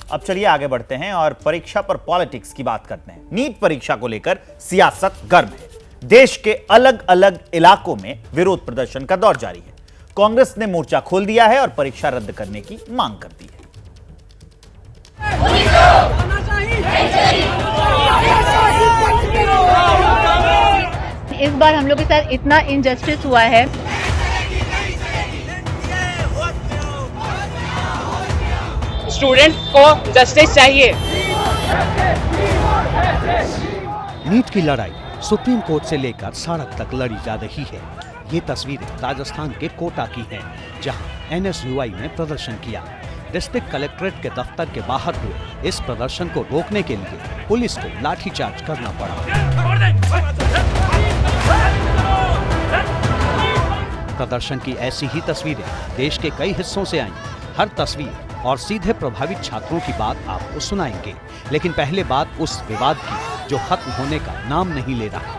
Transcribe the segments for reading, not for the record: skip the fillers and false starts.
अब चलिए आगे बढ़ते हैं और परीक्षा पर पॉलिटिक्स की बात करते हैं। नीट परीक्षा को लेकर सियासत गर्म है। देश के अलग अलग इलाकों में विरोध प्रदर्शन का दौर जारी है। कांग्रेस ने मोर्चा खोल दिया है और परीक्षा रद्द करने की मांग कर दी है। इस बार हम लोग के साथ इतना इनजस्टिस हुआ है। स्टूडेंट्स को जस्टिस चाहिए। नीट की लड़ाई सुप्रीम कोर्ट से लेकर सड़क तक लड़ी जा रही है। ये तस्वीरें राजस्थान के कोटा की हैं, जहां NSUI ने प्रदर्शन किया। डिस्ट्रिक्ट कलेक्ट्रेट के दफ्तर के बाहर हुए इस प्रदर्शन को रोकने के लिए पुलिस को लाठीचार्ज करना पड़ा। प्रदर्शन की ऐसी ही तस्वीरें देश के कई हिस्सों से आई। हर तस्वीर और सीधे प्रभावित छात्रों की बात आपको सुनाएंगे, लेकिन पहले बात उस विवाद की जो खत्म होने का नाम नहीं ले रहा।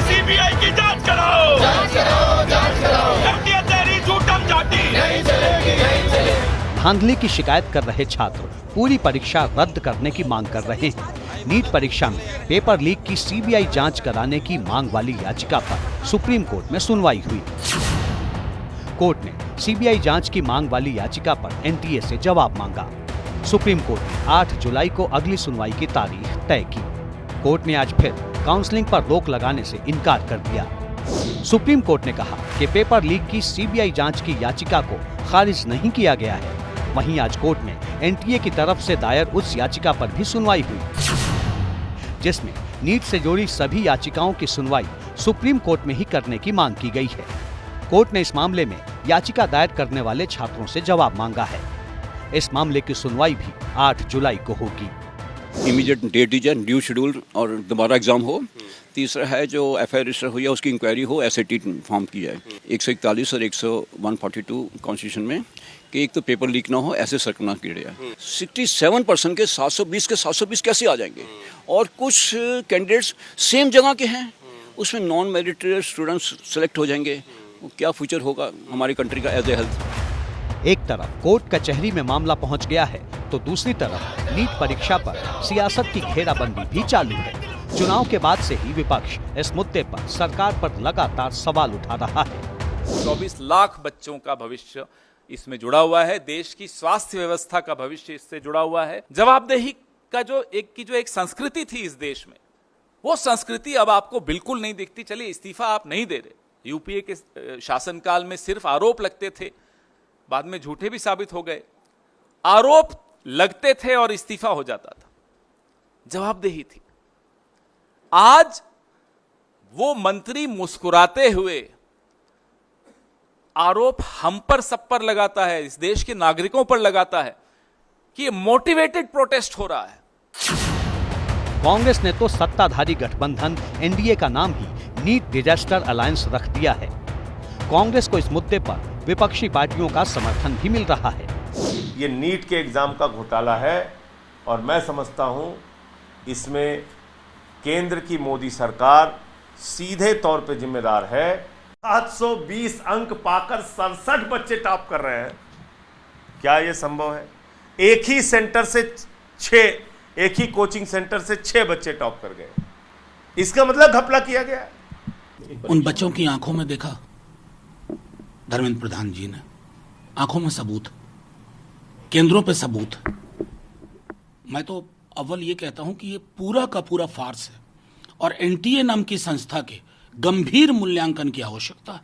CBI की जांच कराओ, जांच कराओ, जांच कराओ। तेरी झूठम जाती नहीं चलेगी, नहीं चलेगी। धांधली की शिकायत कर रहे छात्र पूरी परीक्षा रद्द करने की मांग कर रहे हैं। नीट परीक्षा में पेपर लीक की CBI जांच कराने की मांग वाली याचिका पर सुप्रीम कोर्ट में सुनवाई हुई। कोर्ट ने CBI जांच की मांग वाली याचिका पर NTA से जवाब मांगा। सुप्रीम कोर्ट ने 8 जुलाई को अगली सुनवाई की तारीख तय की। कोर्ट ने आज फिर काउंसलिंग पर रोक लगाने से इनकार कर दिया। सुप्रीम कोर्ट ने कहा कि पेपर लीक की CBI जांच की याचिका को खारिज नहीं किया गया है। वहीं आज कोर्ट में NTA की तरफ से दायर उस याचिका पर भी सुनवाई हुई, जिसमें नीट से जुड़ी सभी याचिकाओं की सुनवाई सुप्रीम कोर्ट में ही करने की मांग की गई है। कोर्ट ने इस मामले में याचिका दायर करने वाले छात्रों से जवाब मांगा है। इस मामले की सुनवाई भी 8 जुलाई को होगी। इमीडिएट डेट दी जाए, ड्यू शेड्यूल और दोबारा एग्जाम हो। तीसरा है जो FIR रजिस्टर हुई है उसकी इंक्वायरी हो, SAT फॉर्म की जाए। 141 और 142 कॉन्स्टिट्यूशन में कि एक तो पेपर लीक ना हो, ऐसे सर्कुलर किया जाए। 67% के 720 के 720 कैसे आ जाएंगे? और कुछ कैंडिडेट्स सेम जगह के हैं, उसमें नॉन मेरिटरी स्टूडेंट्स सेलेक्ट हो जाएंगे। क्या फ्यूचर होगा हमारी कंट्री का एज ए हेल्थ? एक तरफ कोर्ट कचहरी में मामला पहुंच गया है, तो दूसरी तरफ नीट परीक्षा पर सियासत की घेराबंदी भी चालू है। चुनाव के बाद से ही विपक्ष इस मुद्दे पर सरकार पर लगातार सवाल उठा रहा है। 24 लाख बच्चों का भविष्य इसमें जुड़ा हुआ है। देश की स्वास्थ्य व्यवस्था का भविष्य इससे जुड़ा हुआ है। जवाबदेही का जो एक संस्कृति थी इस देश में, वो संस्कृति अब आपको बिल्कुल नहीं दिखती। चलिए, इस्तीफा आप नहीं दे रहे। UPA के शासनकाल में सिर्फ आरोप लगते थे, बाद में झूठे भी साबित हो गए। आरोप लगते थे और इस्तीफा हो जाता था, जवाबदेही थी। आज वो मंत्री मुस्कुराते हुए आरोप हम पर सब पर लगाता है, इस देश के नागरिकों पर लगाता है कि ये मोटिवेटेड प्रोटेस्ट हो रहा है। कांग्रेस ने तो सत्ताधारी गठबंधन NDA का नाम ही नीट डिजास्टर अलायंस रख दिया है। कांग्रेस को इस मुद्दे पर विपक्षी पार्टियों का समर्थन भी मिल रहा है। ये नीट के एग्जाम का घोटाला है और मैं समझता हूं इसमें केंद्र की मोदी सरकार सीधे तौर पे जिम्मेदार है। 720 अंक पाकर 67 बच्चे टॉप कर रहे हैं। क्या ये संभव है? एक ही सेंटर से 6, एक ही कोचिंग सेंटर से 6 बच्चे टॉप कर गए। इसका मतलब घपला किया गया। उन बच्चों की आंखों में देखा धर्मेंद्र प्रधान जी ने, आंखों में सबूत, केंद्रों पे सबूत। मैं तो अव्वल ये कहता हूं कि ये पूरा का पूरा फार्स है और NTA नाम की संस्था के गंभीर मूल्यांकन की आवश्यकता है।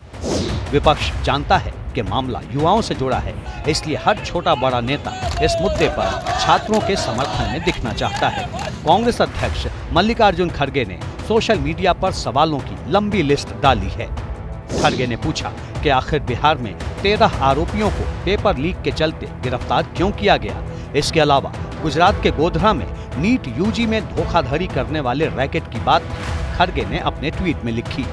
विपक्ष जानता है कि मामला युवाओं से जुड़ा है, इसलिए हर छोटा बड़ा नेता इस मुद्दे पर छात्रों के समर्थन में दिखना चाहता है। कांग्रेस अध्यक्ष मल्लिकार्जुन खड़गे ने सोशल मीडिया पर सवालों की लंबी लिस्ट डाली है। खड़गे ने पूछा कि आखिर बिहार में 13 आरोपियों को पेपर लीक के चलते गिरफ्तार क्यों किया गया। इसके अलावा गुजरात के गोधरा में नीट UG में धोखाधड़ी करने वाले रैकेट की बात भी खड़गे ने अपने ट्वीट में लिखी।